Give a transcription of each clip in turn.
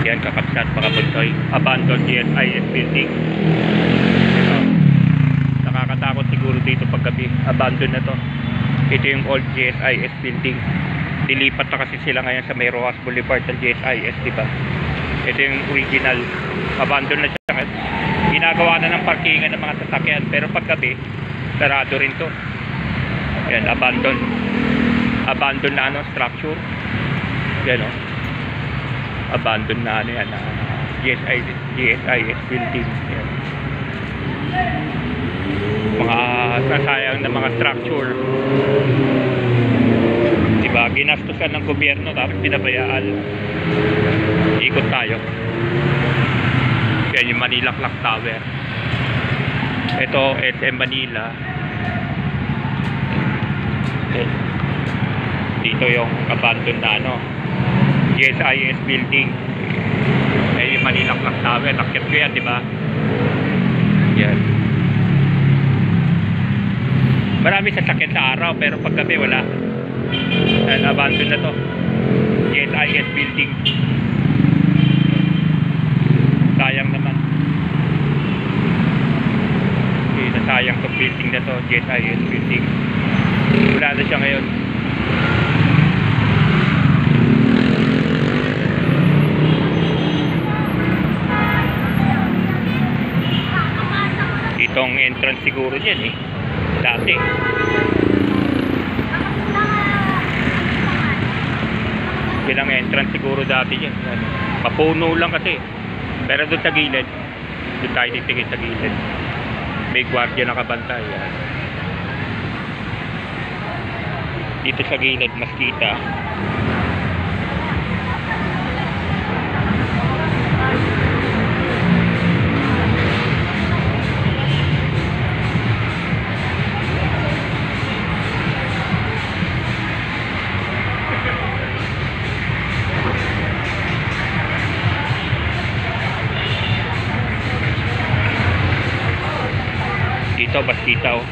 Yan, kakapsat, mga bunsoy. Abandoned GSIS building. Ito. Nakakatakot siguro dito paggabi. Abandoned na to. Ito yung old GSIS building. Dilipat na kasi sila ngayon sa may Rojas Boulevard ng GSIS, diba? Ito yung original. Abandoned na siya. Ginagawa na ng parkingan ng mga sasakyan. Pero paggabi, sarado rin to. Yan, abandoned. Abandoned na ano, structure. Yan o. Abandoned na ano yan. GSIS building. Yan. Mga sasayang na mga structure. Diba? Ginastusan ng gobyerno tapos pinabayaan. Ikot tayo. Yan yung Manila Clock Tower. Ito SM Manila. Dito yung abandoned na ano, GSIS building. Yung Manila Clock Tower. Nakit ko yan, diba? Yan. Marami sasakyan sa araw pero paggabi wala. And abandoned na to. GSIS building. Sayang naman. Nasayang to building na to. GSIS building. Wala na siya ngayon. Itong entrance siguro dyan eh. Dati. Bilang entrance siguro dati dyan. Papuno lang kasi. Pero doon sa gilid, doon tayo titigil sa gilid. May gwardiya nakabantay. Dito sa gilid, mas kita. Dito, Baskita oh.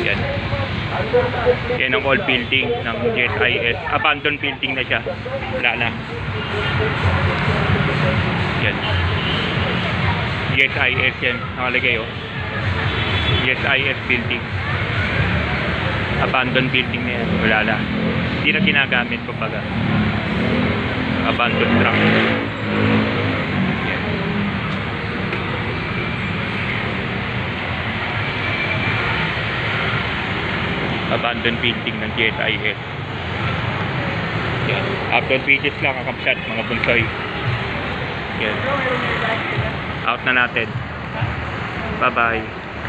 Yan. Yan ang old building ng GSIS. Abandoned building na siya. Wala na. Yan. GSIS yan. Nakalagay oh. GSIS building. Abandoned building na yan. Wala na. Hindi na ginagamit kumbaga. Abandoned structure. Abandoned building ng GSIS. Yan. After 3 days lang kakapsat mga bunsoy. Yan. Out na natin. Bye bye.